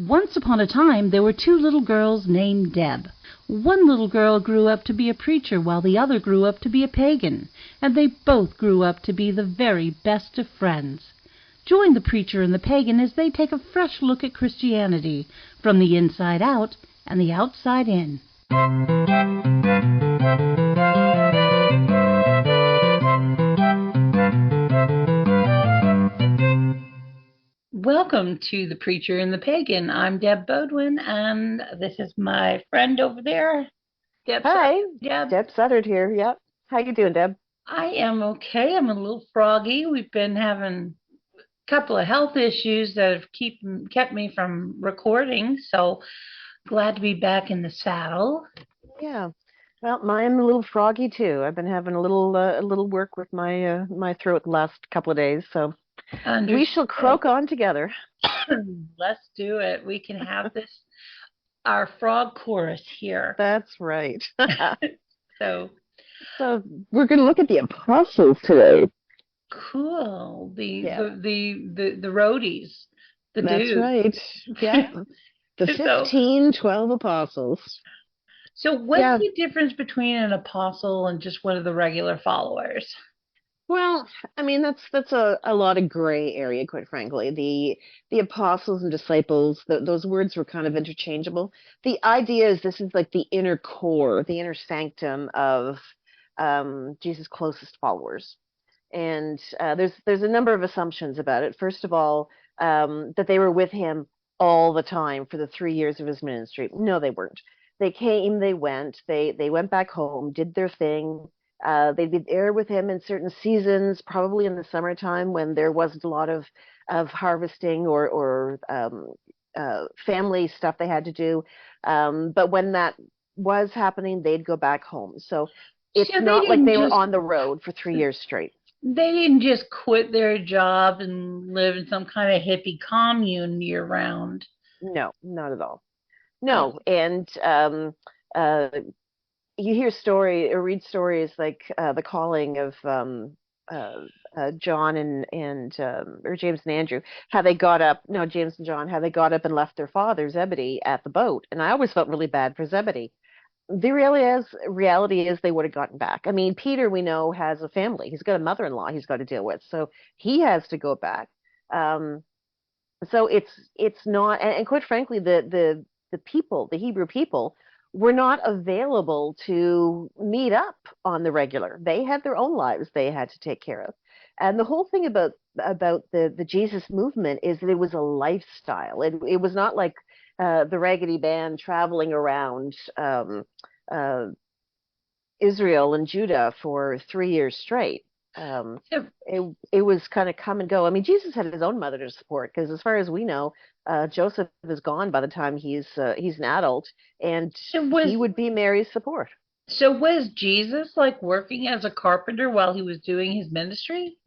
Once upon a time there were two little girls named Deb. One little girl grew up to be a preacher while the other grew up to be a pagan, and they both grew up to be the very best of friends. Join the preacher and the pagan as they take a fresh look at Christianity, from the inside out and the outside in. Welcome to The Preacher and the Pagan. I'm Deb Bodwin, and this is my friend over there, Deb. Hi, Deb. Deb Suttard here. Yep. How you doing, Deb? I am okay. I'm a little froggy. We've been having a couple of health issues that have kept me from recording, so glad to be back in the saddle. Yeah. Well, I'm a little froggy too. I've been having a little work with my throat the last couple of days, so we shall croak on together. Let's do it. We can have this our frog chorus here. That's right. So we're going to look at the apostles today. Cool. The roadies. That's dudes. Right. Yeah. The 12 apostles. So what's the difference between an apostle and just one of the regular followers? Well, I mean, that's a lot of gray area, quite frankly. The apostles and disciples, those words were kind of interchangeable. The idea is this is like the inner core, the inner sanctum of Jesus' closest followers. And there's a number of assumptions about it. First of all, that they were with him all the time for the 3 years of his ministry. No, they weren't. They came, they went, they went back home, did their thing. They'd be there with him in certain seasons, probably in the summertime when there wasn't a lot of harvesting or family stuff they had to do. But when that was happening, they'd go back home. So it's not like they were on the road for 3 years straight. They didn't just quit their job and live in some kind of hippie commune year round. No, not at all. No, and you hear story or read stories like the calling of John and or James and Andrew, how they got up. No, James and John, how they got up and left their father Zebedee at the boat. And I always felt really bad for Zebedee. The reality is they would have gotten back. I mean, Peter, we know, has a family. He's got a mother-in-law he's got to deal with, so he has to go back. So it's not, and quite frankly, the people, the Hebrew people, were not available to meet up on the regular. They had their own lives they had to take care of. And the whole thing about the Jesus movement is that it was a lifestyle. It was not like the Raggedy Band traveling around Israel and Judah for 3 years straight. It was kind of come and go. I mean, Jesus had his own mother to support because, as far as we know, Joseph is gone by the time he's an adult, and he would be Mary's support. So was Jesus like working as a carpenter while he was doing his ministry?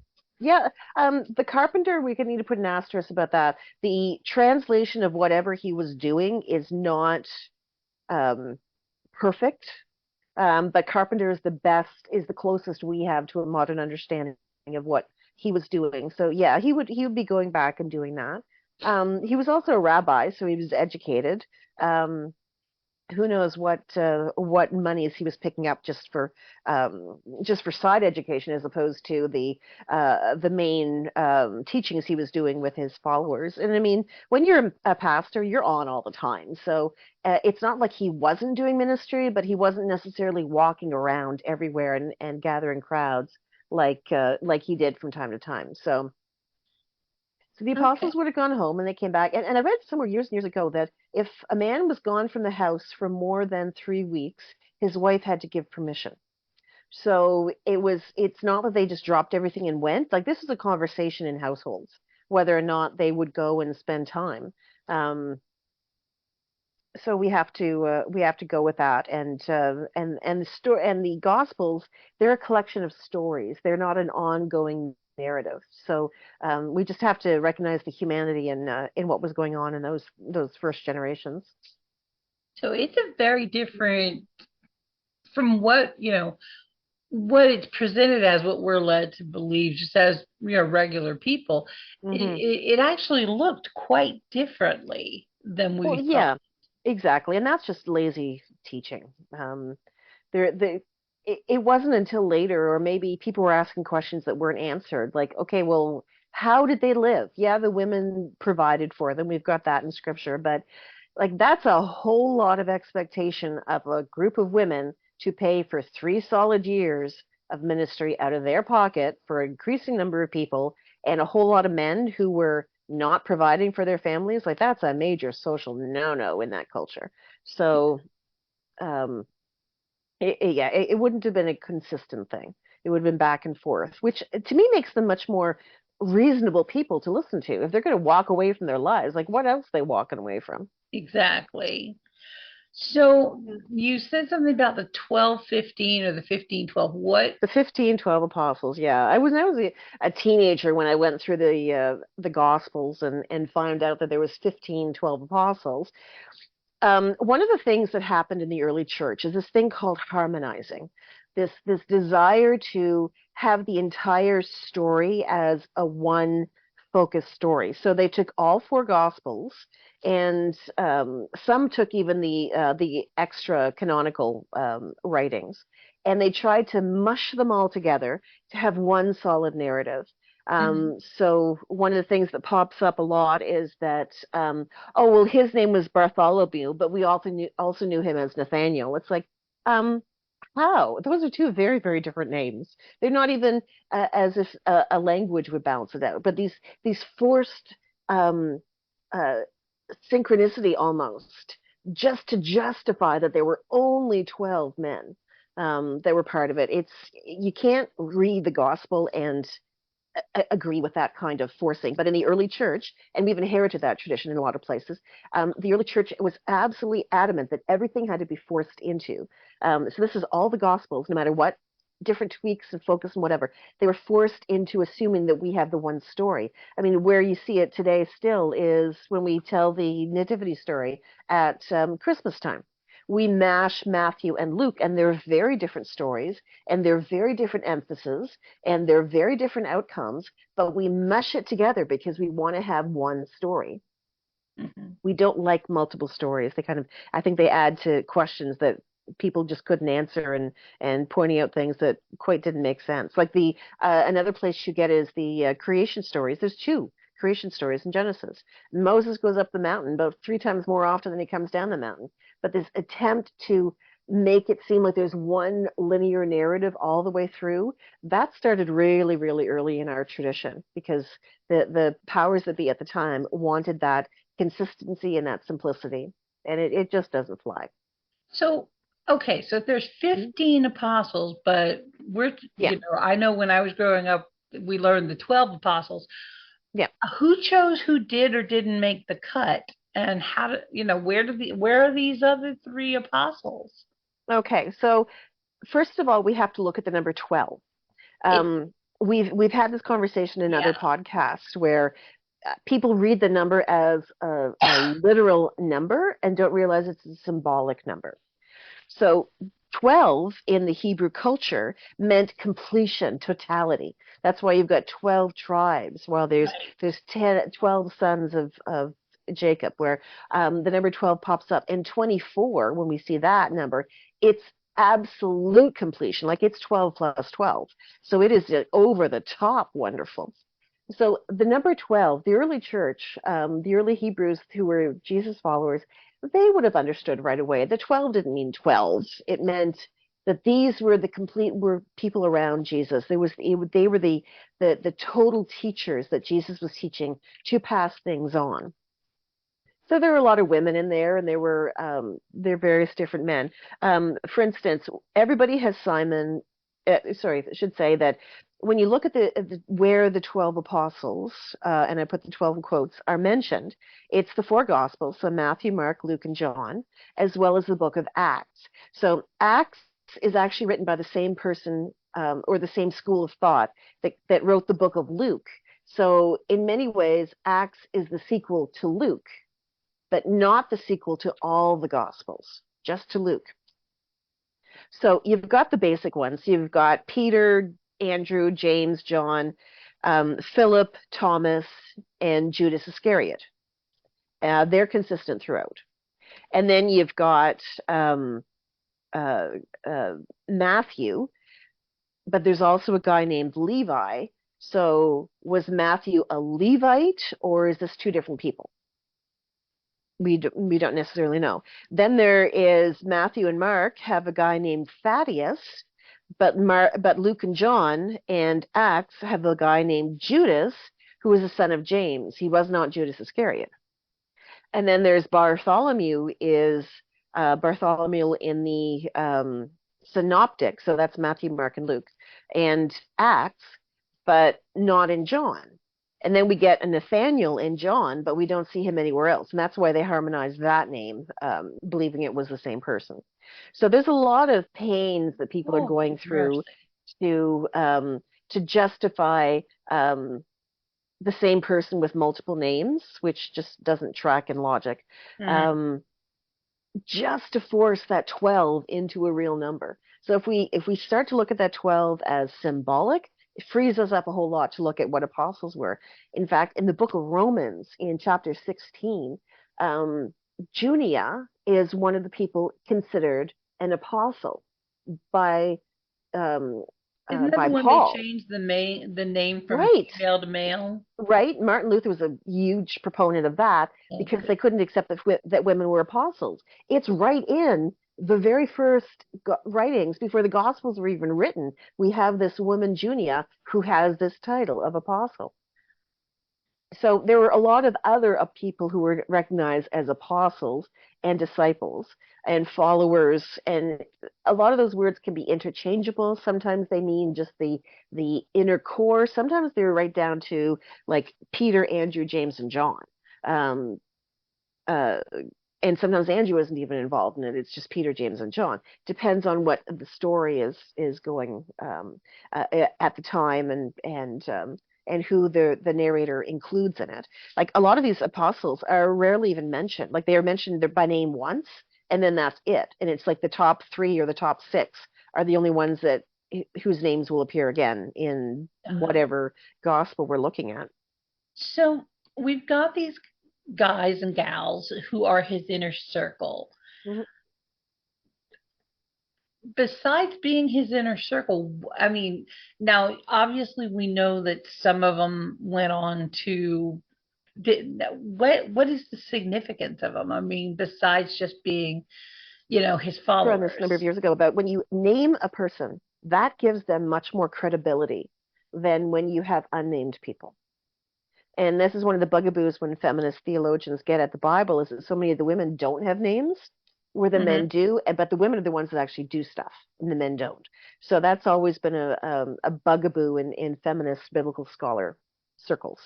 Yeah, the carpenter, we could need to put an asterisk about that. The translation of whatever he was doing is not perfect. But carpenter is the closest we have to a modern understanding of what he was doing. So yeah, he would be going back and doing that. He was also a rabbi, so he was educated. Who knows what monies he was picking up just for side education as opposed to the main teachings he was doing with his followers. And I mean, when you're a pastor, you're on all the time. So it's not like he wasn't doing ministry, but he wasn't necessarily walking around everywhere and gathering crowds like he did from time to time. So the apostles would have gone home and they came back. And I read somewhere years and years ago that if a man was gone from the house for more than 3 weeks, his wife had to give permission. So it's not that they just dropped everything and went. Like, this is a conversation in households, whether or not they would go and spend time. So we have to go with that. And the story and the Gospels, they're a collection of stories. They're not an ongoing narrative. So we just have to recognize the humanity in what was going on in those first generations. So it's a very different from what it's presented as, what we're led to believe, just as regular people. Mm-hmm. It actually looked quite differently. than Well, we thought. yeah, exactly, and that's just lazy teaching. There, it wasn't until later, or maybe people were asking questions that weren't answered. Like, okay, well, how did they live? Yeah, the women provided for them. We've got that in scripture, but like that's a whole lot of expectation of a group of women to pay for 3 solid years of ministry out of their pocket for an increasing number of people, and a whole lot of men who were not providing for their families. Like that's a major social no-no in that culture. So, um, yeah, it wouldn't have been a consistent thing. It would have been back and forth, which to me makes them much more reasonable people to listen to. If they're going to walk away from their lives, like what else are they walking away from? Exactly. So you said something about the 12:15 or the 15:12. What? The 15, 12 apostles. Yeah, I was a teenager when I went through the Gospels and found out that there was 15, 12 apostles. One of the things that happened in the early church is this thing called harmonizing, this desire to have the entire story as a one focused story. So they took all four gospels, and some took even the extra canonical writings, and they tried to mush them all together to have one solid narrative. Mhm. So one of the things that pops up a lot is that oh well, his name was Bartholomew, but we also knew him as Nathaniel. It's like, um, how? Those are two very, very different names. They're not even as if a language would balance it out. But these forced um, uh, synchronicity almost, just to justify that there were only 12 men that were part of it. It's you can't read the gospel and agree with that kind of forcing. But in the early church, and we've inherited that tradition in a lot of places, the early church was absolutely adamant that everything had to be forced into. So this is all the Gospels, no matter what different tweaks and focus and whatever, they were forced into assuming that we have the one story. I mean, where you see it today still is when we tell the nativity story at Christmas time. We mash Matthew and Luke, and they're very different stories, and they're very different emphases, and they're very different outcomes, but we mesh it together because we want to have one story. Mhm. We don't like multiple stories. They kind of, I think they add to questions that people just couldn't answer, and pointing out things that quite didn't make sense. Like the another place you get is the creation stories. There's two creation stories in Genesis. Moses goes up the mountain about 3 times more often than he comes down the mountain. But this attempt to make it seem like there's one linear narrative all the way through, that started really, really early in our tradition because the powers that be at the time wanted that consistency and that simplicity, and it just doesn't fly. So, okay, so if there's Mhm. 15 apostles, but Yeah, I know when I was growing up, we learned the 12 apostles. yeah. Who chose who did or didn't make the cut? And how do, where are these other three apostles? Okay, so first of all, we have to look at the number 12. It, We've had this conversation in other yeah. podcasts where people read the number as a literal number and don't realize it's a symbolic number. So 12 in the Hebrew culture meant completion, totality. That's why you've got 12 tribes, while there's 10, 12 sons of Jacob, where the number 12 pops up. And 24, when we see that number, it's absolute completion, like it's 12 plus 12. So it is over the top wonderful. So the number 12, the early church, the early Hebrews who were Jesus followers, they would have understood right away. The 12 didn't mean 12. It meant that these were the complete were people around Jesus. They were the total teachers that Jesus was teaching to pass things on. So there were a lot of women in there, and there were various different men. For instance, everybody has Simon. Sorry, I should say that when you look at where the 12 apostles, and I put the 12 in quotes, are mentioned, it's the four Gospels, so Matthew, Mark, Luke, and John, as well as the book of Acts. So Acts is actually written by the same person or the same school of thought that wrote the book of Luke. So in many ways, Acts is the sequel to Luke, but not the sequel to all the Gospels, just to Luke. So you've got the basic ones. You've got Peter, Andrew, James, John, Philip, Thomas, and Judas Iscariot. They're consistent throughout. And then you've got uh, Matthew, but there's also a guy named Levi. So was Matthew a Levite, or is this two different people? We don't necessarily know. Then there is Matthew and Mark have a guy named Thaddeus, but Luke and John and Acts have a guy named Judas, who was a son of James. He was not Judas Iscariot. And then there's Bartholomew, is Bartholomew in the Synoptic, so that's Matthew, Mark, and Luke, and Acts, but not in John. And then we get a Nathaniel in John, but we don't see him anywhere else. And that's why they harmonized that name, believing it was the same person. So there's a lot of pains that people are going through to justify the same person with multiple names, which just doesn't track in logic, just to force that 12 into a real number. So if we start to look at that 12 as symbolic, it frees us up a whole lot to look at what apostles were. In fact, in the book of Romans, in chapter 16, Junia is one of the people considered an apostle by Isn't that by when Paul. they changed the name from Right. female to male? Right. Martin Luther was a huge proponent of that because they couldn't accept that women were apostles. It's right in the very first writings before the Gospels were even written. We have this woman, Junia, who has this title of apostle. So there were a lot of other people who were recognized as apostles and disciples and followers, and a lot of those words can be interchangeable. Sometimes they mean just the inner core. Sometimes they're right down to like Peter, Andrew, James, and John. And sometimes Andrew isn't even involved in it. It's just Peter, James, and John. Depends on what the story is going at the time and who the narrator includes in it. Like a lot of these apostles are rarely even mentioned. Like they are mentioned by name once, and then that's it. And it's like the top 3 or the top 6 are the only ones that whose names will appear again in whatever gospel we're looking at. So we've got these guys and gals who are his inner circle. Mm-hmm. Besides being his inner circle, I mean, now obviously we know that some of them went on to. What is the significance of them? I mean, besides just being, his followers. On this number of years ago, about when you name a person, that gives them much more credibility than when you have unnamed people. And this is one of the bugaboos when feminist theologians get at the Bible, is that so many of the women don't have names, where the men do, but the women are the ones that actually do stuff, and the men don't. So that's always been a bugaboo in feminist biblical scholar circles.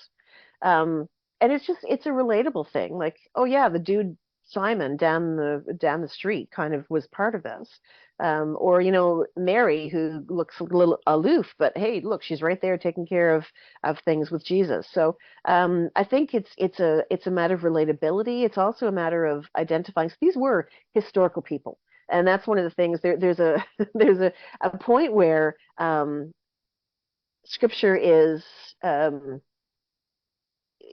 And it's a relatable thing. Like, oh yeah, the dude Simon down the street kind of was part of this. Or Mary, who looks a little aloof, but hey, look, she's right there taking care of things with Jesus. So I think it's a matter of relatability. It's also a matter of identifying. So these were historical people, and that's one of the things. There's a point where Scripture is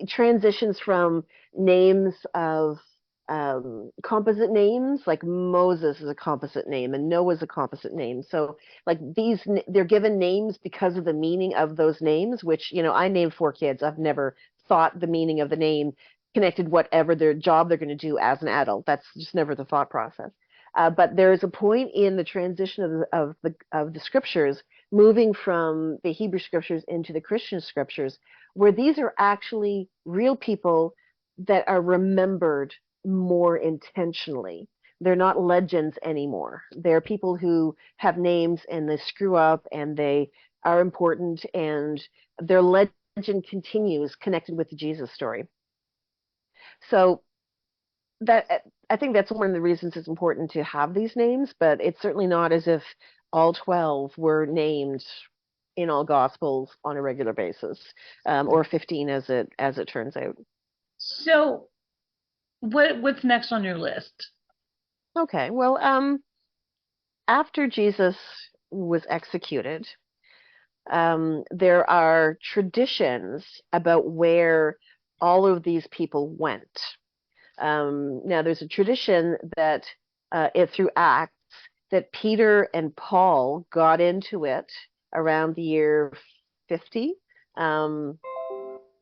transitions from names of composite names, like Moses is a composite name and Noah is a composite name. So like they're given names because of the meaning of those names, which, I named 4 kids. I've never thought the meaning of the name connected whatever their job they're going to do as an adult. That's just never the thought process. But there is a point in the transition of the scriptures, moving from the Hebrew scriptures into the Christian scriptures, where these are actually real people that are remembered more intentionally. They're not legends anymore. They're people who have names and they screw up and they are important, and their legend continues connected with the Jesus story. So that, I think that's one of the reasons it's important to have these names, but it's certainly not as if all 12 were named in all gospels on a regular basis, or 15 as it turns out. So what's next on your list? Okay, well, after Jesus was executed, there are traditions about where all of these people went. Now, there's a tradition that through Acts that Peter and Paul got into it around the year 50 um,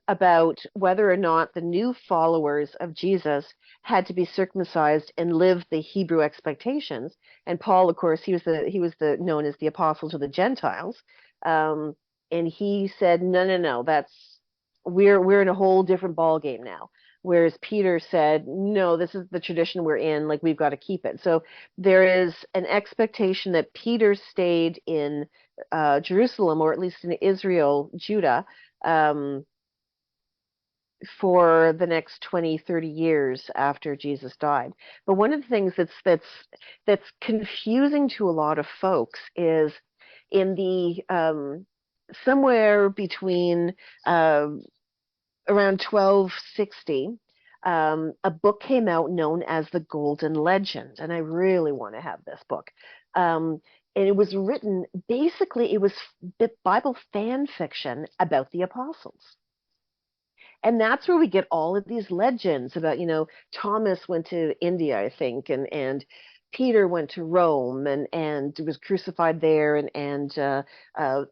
about whether or not the new followers of Jesus had to be circumcised and live the Hebrew expectations. And Paul, of course, he was the known as the apostle to the Gentiles, um, and he said, no, that's we're in a whole different ball game now. Whereas Peter said, no, this is the tradition we're in, like we've got to keep it. So there is an expectation that Peter stayed in Jerusalem, or at least in Israel, Judah, for the next 20, 30 years after Jesus died. But one of the things that's confusing to a lot of folks is in the somewhere between around 1260, a book came out known as the Golden Legend, and I really want to have this book. And it was written, basically, it was Bible fan fiction about the apostles. And that's where we get all of these legends about, Thomas went to India, I think, and Peter went to Rome and was crucified there, and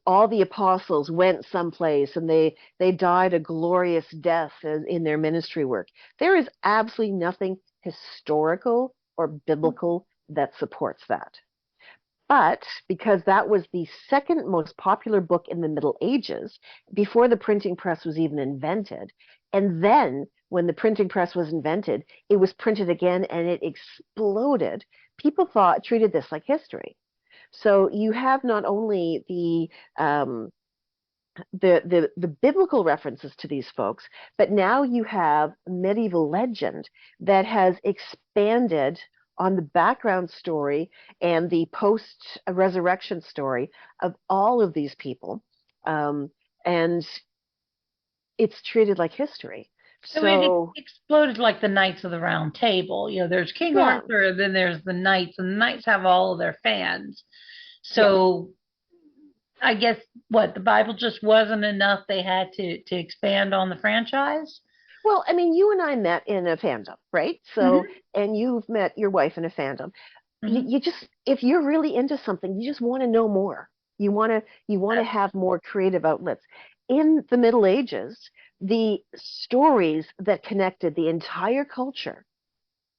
all the apostles went someplace and they died a glorious death in their ministry work. There is absolutely nothing historical or biblical that supports that. But because that was the second most popular book in the Middle Ages, before the printing press was even invented, and then when the printing press was invented, it was printed again and it exploded. People treated this like history. So you have not only the biblical references to these folks, but now you have medieval legend that has expanded on the background story and the post-resurrection story of all of these people, and it's treated like history. So it exploded like the Knights of the Round Table. There's King Arthur, then there's the Knights, and the Knights have all of their fans. So I guess the Bible just wasn't enough. They had to expand on the franchise. Well, I mean, you and I met in a fandom, right? So, and you've met your wife in a fandom. You just, if you're really into something, you just want to know more. You want to have more creative outlets. In the Middle Ages, the stories that connected the entire culture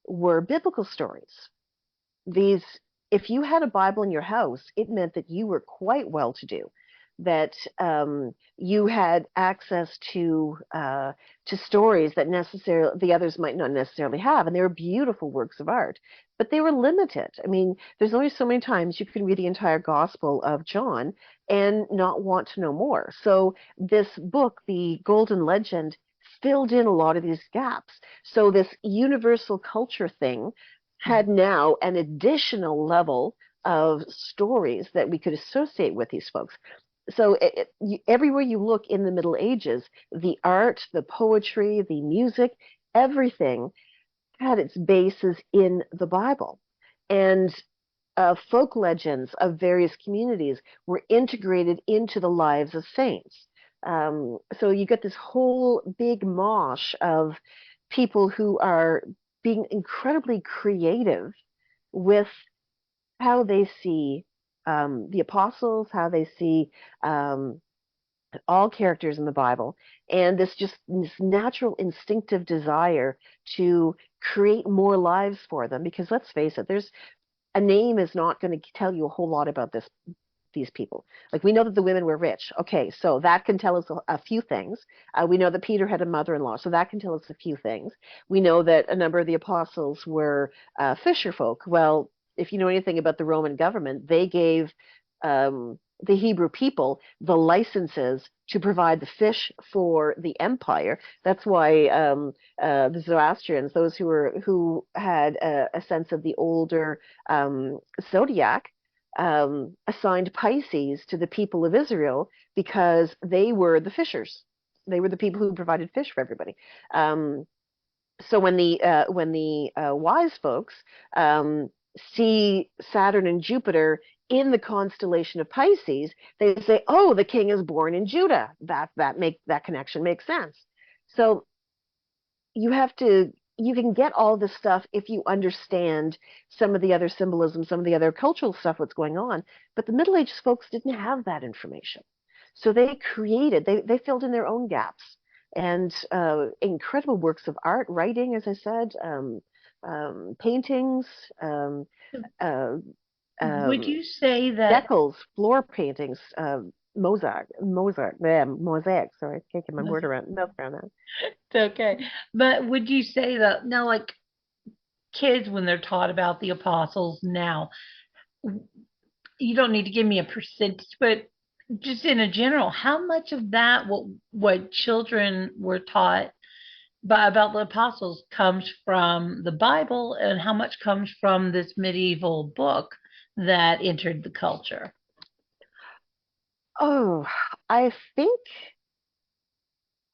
were biblical stories. If you had a Bible in your house, it meant that you were quite well-to-do, that you had access to stories that the others might not necessarily have, and they were beautiful works of art, but they were limited. I mean, there's only so many times you can read the entire Gospel of John and not want to know more. So this book, The Golden Legend, filled in a lot of these gaps. So this universal culture thing had now an additional level of stories that we could associate with these folks. So everywhere you look in the Middle Ages, the art, the poetry, the music, everything had its basis in the Bible. And folk legends of various communities were integrated into the lives of saints. So you get this whole big mosh of people who are being incredibly creative with how they see the apostles, how they see all characters in the Bible, and this natural instinctive desire to create more lives for them. Because let's face it, a name is not going to tell you a whole lot about these people. Like, we know that the women were rich. Okay, so that can tell us a few things. We know that Peter had a mother-in-law, so that can tell us a few things. We know that a number of the apostles were fisher folk. Well, if you know anything about the Roman government, they gave the Hebrew people the licenses to provide the fish for the empire. That's why the Zoroastrians, those who had a sense of the older zodiac, assigned Pisces to the people of Israel because they were the fishers. They were the people who provided fish for everybody. So when the wise folks see Saturn and Jupiter in the constellation of Pisces, they say, "Oh, the king is born in Judah." That connection makes sense. So you have to you can get all this stuff if you understand some of the other symbolism, some of the other cultural stuff, what's going on. But the Middle Ages folks didn't have that information. So they filled in their own gaps. And incredible works of art, writing, as I said, paintings, uh, Would um, you say that decals, floor paintings, mosaic. Sorry, I can't get my word around mouth around that. it's okay? But would you say that now, like kids, when they're taught about the apostles now, you don't need to give me a percentage, but just in a general, how much of that what children were taught about the apostles comes from the Bible, and how much comes from this medieval book that entered the culture? Oh, I think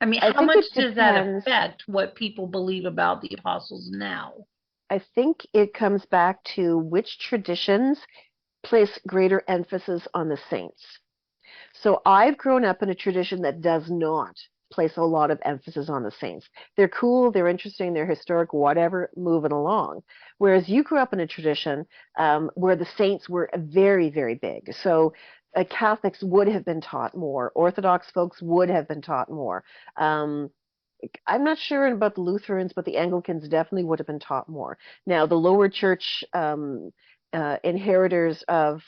I mean, I how think much it does that depends. affect what people believe about the apostles now? I think it comes back to which traditions place greater emphasis on the saints. So I've grown up in a tradition that does not place a lot of emphasis on the saints. They're cool, they're interesting, they're historic, whatever, moving along. Whereas you grew up in a tradition where the saints were very, very big. So Catholics would have been taught more. Orthodox folks would have been taught more. Um, I'm not sure about the Lutherans, but the Anglicans definitely would have been taught more. Now, the lower church inheritors of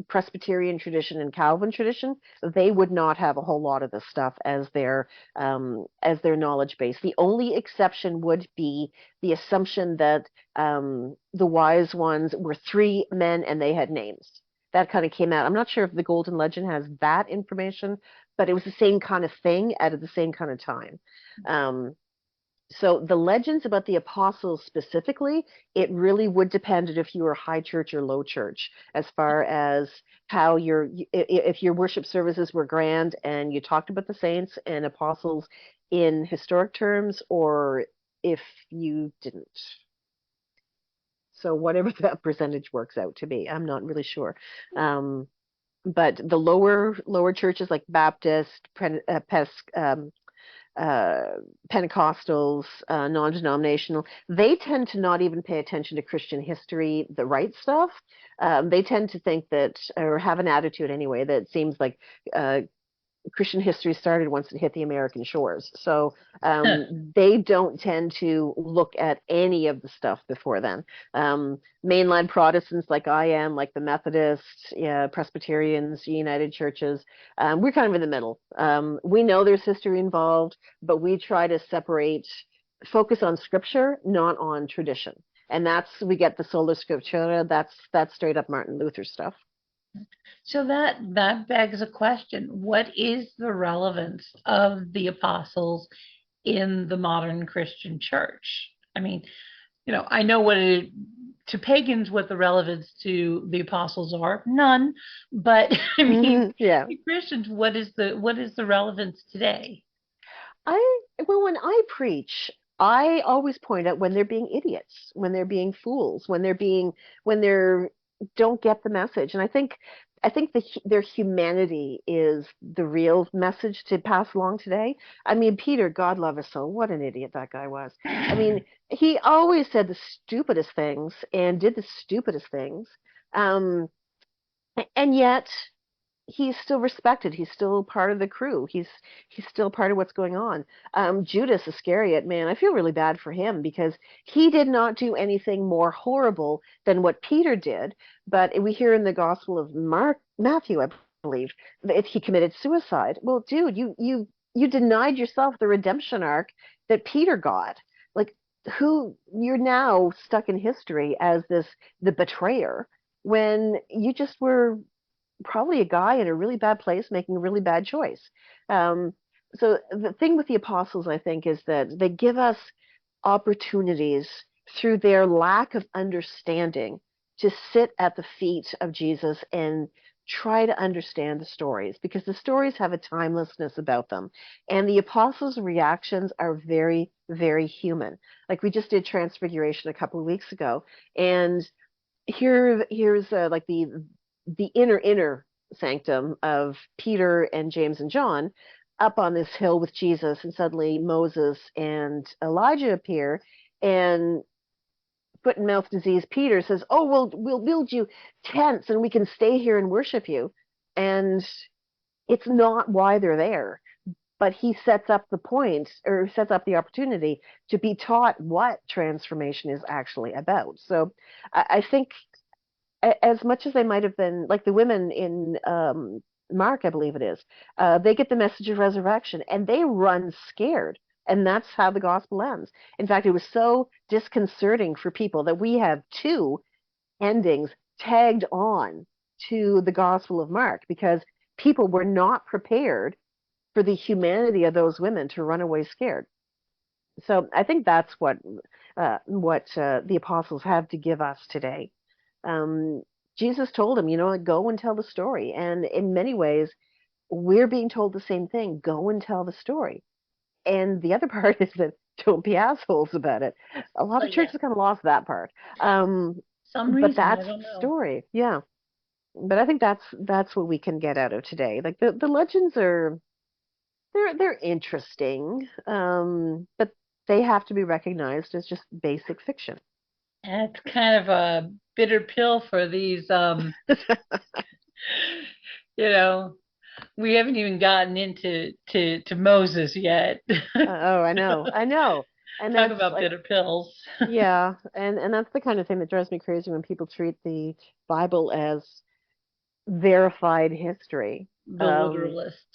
Presbyterian tradition and Calvin tradition, they would not have a whole lot of this stuff as their knowledge base. The only exception would be the assumption that the wise ones were three men and they had names. That kind of came out. I'm not sure if the Golden Legend has that information, but it was the same kind of thing at the same kind of time. Um, so the legends about the apostles specifically, it really would depend if you were high church or low church, as far as how if your worship services were grand and you talked about the saints and apostles in historic terms, or if you didn't. So whatever that percentage works out to be, I'm not really sure. But the lower churches like Baptist, Pentecostals, non-denominational, they tend to not even pay attention to Christian history, the right stuff. They tend to think that, or have an attitude anyway, that it seems like Christian history started once it hit the American shores. So they don't tend to look at any of the stuff before then. Mainline Protestants, like I am, like the Methodists, yeah, Presbyterians, United Churches, we're kind of in the middle. We know there's history involved, but we try to focus on scripture, not on tradition. And we get the sola scriptura. That's straight up Martin Luther stuff. So that begs a question. What is the relevance of the apostles in the modern Christian church? I mean, I know to pagans what the relevance to the apostles are, none. But I mean, Yeah. to Christians, what is the relevance today? When I preach, I always point out when they're being idiots, when they're being fools, when they're don't get the message. And I think their humanity is the real message to pass along today. I mean, Peter, God love his soul, what an idiot that guy was. I mean, he always said the stupidest things and did the stupidest things. Um, and yet he's still respected. He's still part of the crew. He's still part of what's going on. Judas Iscariot, man, I feel really bad for him because he did not do anything more horrible than what Peter did. But we hear in the Gospel of Matthew, I believe, that he committed suicide. Well, dude, you denied yourself the redemption arc that Peter got. Like, you're now stuck in history as the betrayer when you just were probably a guy in a really bad place making a really bad choice. Um, so the thing with the apostles, I think, is that they give us opportunities through their lack of understanding to sit at the feet of Jesus and try to understand the stories, because the stories have a timelessness about them. And the apostles' reactions are very, very human. Like we just did Transfiguration a couple of weeks ago, and here's like the inner sanctum of Peter and James and John. up on this hill with Jesus, and suddenly Moses and Elijah appear, and foot and mouth disease Peter says, "Oh, we'll build you tents, and we can stay here and worship you." And it's not why they're there, but he sets up the point, or sets up the opportunity to be taught what transformation is actually about. So I think as much as they might have been, like the women in Mark, I believe it is, they get the message of resurrection and they run scared. And that's how the gospel ends. In fact, it was so disconcerting for people that we have two endings tagged on to the Gospel of Mark, because people were not prepared for the humanity of those women to run away scared. So I think that's what the apostles have to give us today. Um, Jesus told them, go and tell the story. And in many ways, we're being told the same thing: go and tell the story. And the other part is that don't be assholes about it. A lot of But yeah, churches kind of lost that part. some But reason, I that's don't the know. story. Yeah. But I think that's what we can get out of today. Like the legends are, they're interesting, but they have to be recognized as just basic fiction. And it's kind of a bitter pill for these, you know, we haven't even gotten into to Moses yet. Oh, I know, and Talk that's about like, bitter pills. yeah, and that's the kind of thing that drives me crazy when people treat the Bible as verified history. The Um, literalist.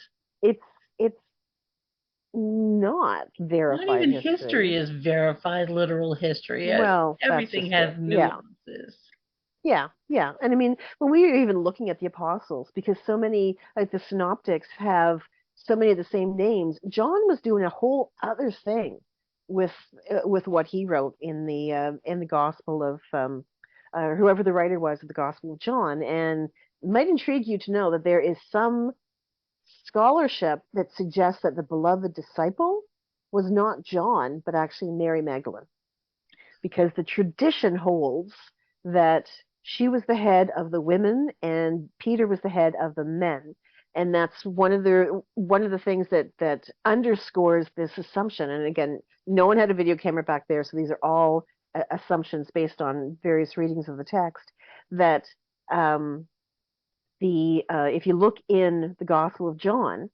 it's it's not Not verified even history. history is verified literal history. Well, that's Everything just has it. Yeah. nuances. Yeah, yeah. And I mean, when we were even looking at the apostles, because so many, like the synoptics have so many of the same names, John was doing a whole other thing with with what he wrote in the Gospel of whoever the writer was of the Gospel of John. And it might intrigue you to know that there is some scholarship that suggests that the beloved disciple was not John, but actually Mary Magdalene, because the tradition holds that she was the head of the women and Peter was the head of the men. And that's one of the things that underscores this assumption. And again, no one had a video camera back there, so these are all assumptions based on various readings of the text. That um, the if you look in the Gospel of John,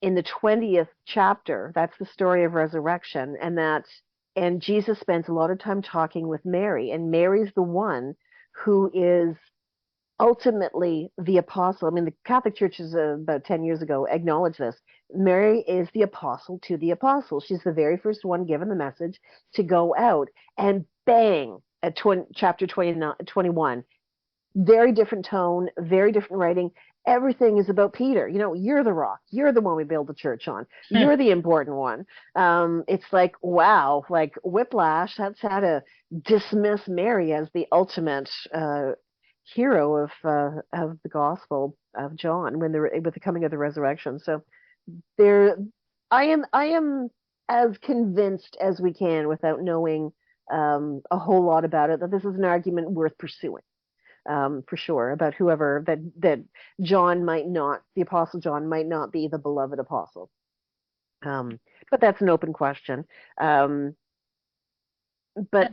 in the 20th chapter, that's the story of resurrection, and Jesus spends a lot of time talking with Mary, and Mary's the one who is ultimately the apostle. I mean, the Catholic Church is about 10 years ago acknowledged this. Mary is the apostle to the apostles. She's the very first one given the message to go out, and bang, at chapter 29, 21, very different tone, very different writing. Everything is about Peter. You're the rock. You're the one we build the church on. You're the important one. It's like, wow, like whiplash. That's how to dismiss Mary as the ultimate hero of the Gospel of John with the coming of the resurrection. So there, I am as convinced as we can without knowing a whole lot about it, that this is an argument worth pursuing, for sure, about whoever that John might not, the Apostle John might not be the beloved apostle. But that's an open question. Um, but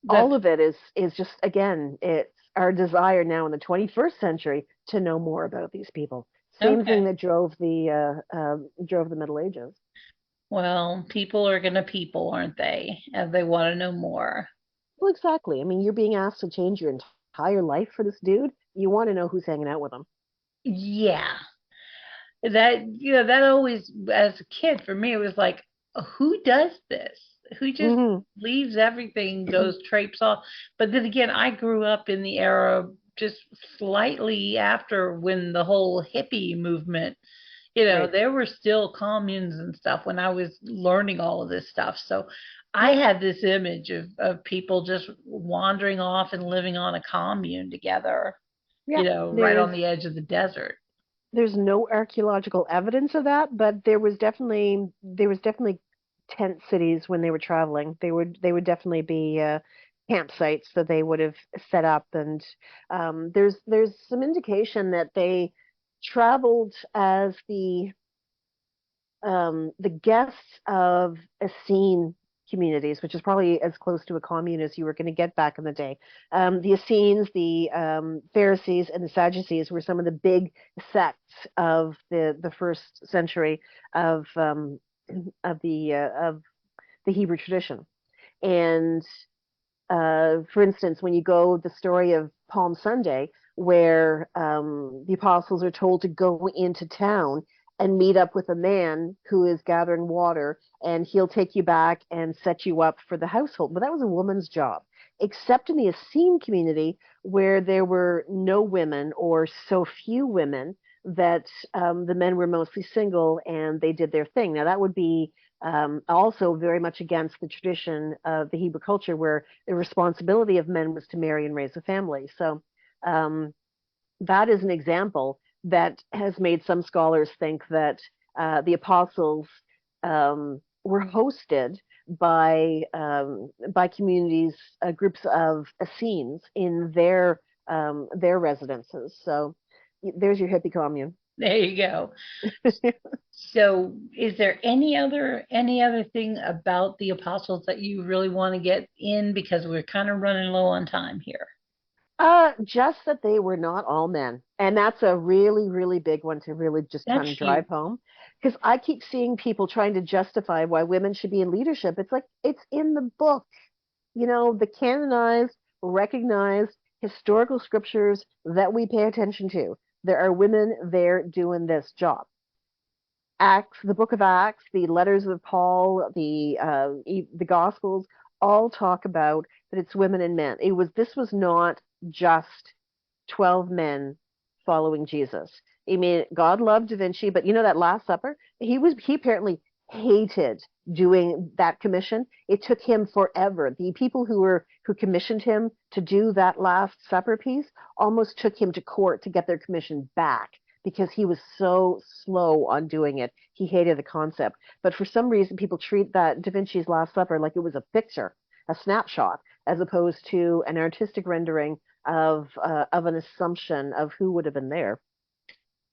all That's of it is just, again, it's our desire now in the 21st century to know more about these people. Same thing okay. that drove the Middle Ages. Well, people are gonna people, aren't they? And they want to know more. Well, exactly. I mean, you're being asked to change your entire life for this dude. You want to know who's hanging out with him. Yeah. That always, as a kid, for me, it was like, who does this? Who just Hmm. leaves everything, goes traipse off? But then again, I grew up in the era just slightly after when the whole hippie movement, Right. there were still communes and stuff when I was learning all of this stuff. So I Yep. had this image of people just wandering off and living on a commune together, Yep. right on the edge of the desert. There's no archaeological evidence of that, but there was definitely tent cities when they were traveling. They would definitely be campsites that they would have set up, and there's some indication that they traveled as the the guests of Essene communities, which is probably as close to a commune as you were going to get back in the day. The Essenes, the Pharisees, and the Sadducees were some of the big sects of the first century of of the Hebrew tradition. And for instance, when you go the story of Palm Sunday, where the apostles are told to go into town and meet up with a man who is gathering water, and he'll take you back and set you up for the household. But that was a woman's job, except in the Essene community, where there were no women or so few women that the men were mostly single and they did their thing. Now, that would be also very much against the tradition of the Hebrew culture, where the responsibility of men was to marry and raise a family. So that is an example that has made some scholars think that the apostles were hosted by communities, groups of Essenes in their residences. So there's your hippie commune. There you go. So, is there any other thing about the apostles that you really want to get in, because we're kind of running low on time here? Just that they were not all men. And that's a really, really big one to really just kind That's of drive huge. home. Because I keep seeing people trying to justify why women should be in leadership. It's like, it's in the book. You know, the canonized, recognized historical scriptures that we pay attention to. There are women there doing this job. Acts, the book of Acts, the letters of Paul, the Gospels, all talk about that it's women and men. This was not just 12 men following Jesus. I mean, God loved Da Vinci, but you know that Last Supper? He apparently hated doing that commission. It took him forever. The people who commissioned him to do that Last Supper piece almost took him to court to get their commission back because he was so slow on doing it. He hated the concept. But for some reason, people treat that Da Vinci's Last Supper like it was a picture, a snapshot, as opposed to an artistic rendering of an assumption of who would have been there.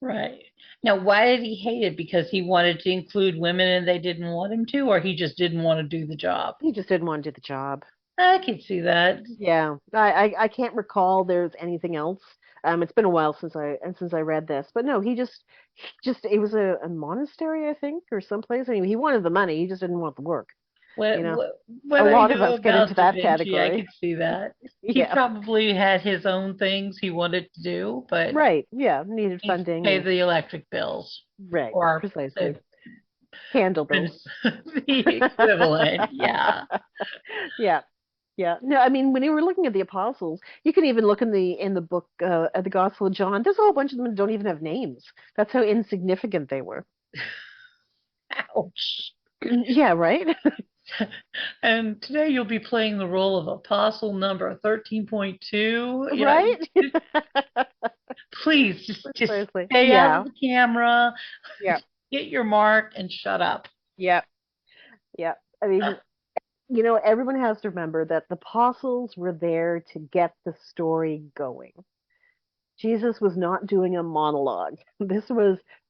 Right. Now, why did he hate it? Because he wanted to include women and they didn't want him to, or he just didn't want to do the job? He just didn't want to do the job. I can see that. Yeah, I can't recall there's anything else. It's been a while since I read this, but no, he just it was a monastery, I think, or someplace. I mean, he wanted the money, he just didn't want the work. What You know, what, a what I lot of know us get into about Da that Vinci, I category. can see that. He Yeah, probably had his own things he wanted to do, but right. Yeah, needed needs to funding pay and the electric bills right, or precisely. the, Candle bills. the equivalent. Yeah. Yeah. Yeah. No, I mean, when you were looking at the apostles, you can even look in the book at the Gospel of John. There's a whole bunch of them that don't even have names. That's how insignificant they were. Ouch. Yeah, right? And today you'll be playing the role of Apostle number 13.2. Yeah, Right? please just Precisely. stay out of Yeah. the camera, Yeah. get your mark, and shut up. Yeah. Yeah. I mean, everyone has to remember that the apostles were there to get the story going. Jesus was not doing a monologue.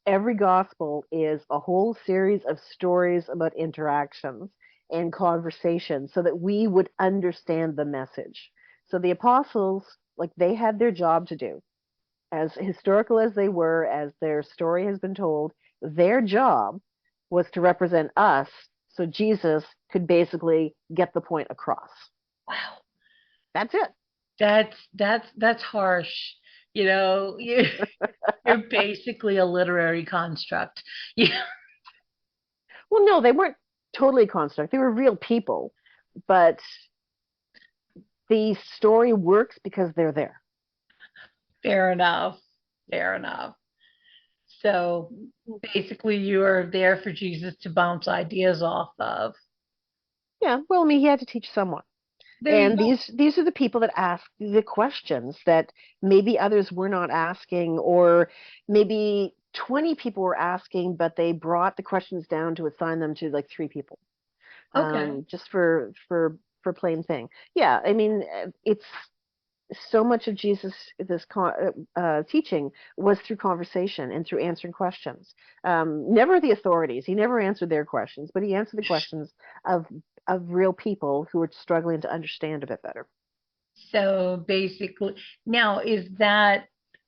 Every gospel is a whole series of stories about interactions and conversations so that we would understand the message. So the apostles, like they had their job to do. As historical as they were, as their story has been told, their job was to represent us so Jesus could basically get the point across. Wow, That's it. that's harsh. You're basically a literary construct. Yeah. Well, no, they weren't totally construct. They were real people, but the story works because they're there. Fair enough. Fair enough. So basically, you are there for Jesus to bounce ideas off of. Yeah, well, I mean, he had to teach someone. There you And go. these are the people that ask the questions that maybe others were not asking, or maybe 20 people were asking, but they brought the questions down to assign them to like 3 people, Okay. just for plain thing. Yeah, I mean, so much of Jesus, teaching was through conversation and through answering questions. Never the authorities. He never answered their questions, but he answered the questions of real people who were struggling to understand a bit better. So basically, now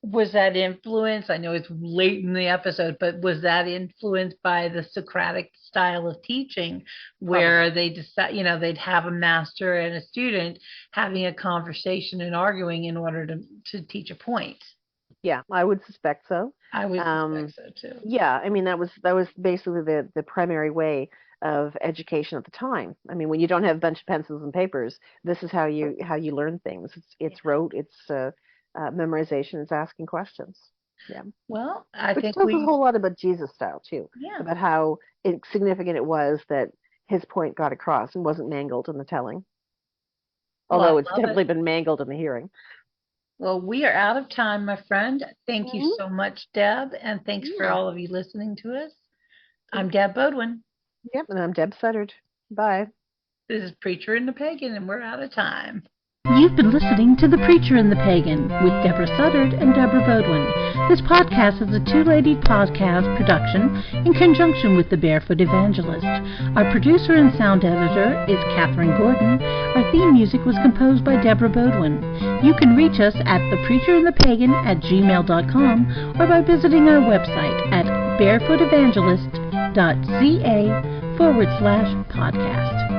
was that influenced? I know it's late in the episode, but was that influenced by the Socratic style of teaching where they decide, they'd have a master and a student having a conversation and arguing in order to teach a point? Yeah, I would suspect so. I would suspect so too. Yeah, I mean that was basically the primary way of education at the time. I mean, when you don't have a bunch of pencils and papers, this is how you learn things. It's rote, it's memorization, it's asking questions. Yeah. Well, I Which think tells a whole lot about Jesus' style too. Yeah. About how significant it was that his point got across and wasn't mangled in the telling. Although it's definitely been mangled in the hearing. Well, we are out of time, my friend. Thank you so much, Deb, and thanks for all of you listening to us. I'm Deb Bodwin. Yep, and I'm Deb Suttard. Bye. This is Preacher and the Pagan, and we're out of time. You've been listening to The Preacher and the Pagan with Deborah Suttard and Deborah Bodwin. This podcast is a two-lady podcast production in conjunction with the Barefoot Evangelist. Our producer and sound editor is Catherine Gordon. Our theme music was composed by Deborah Bodwin. You can reach us at thepreacherandthepagan@gmail.com or by visiting our website at barefootevangelist.ca/podcast.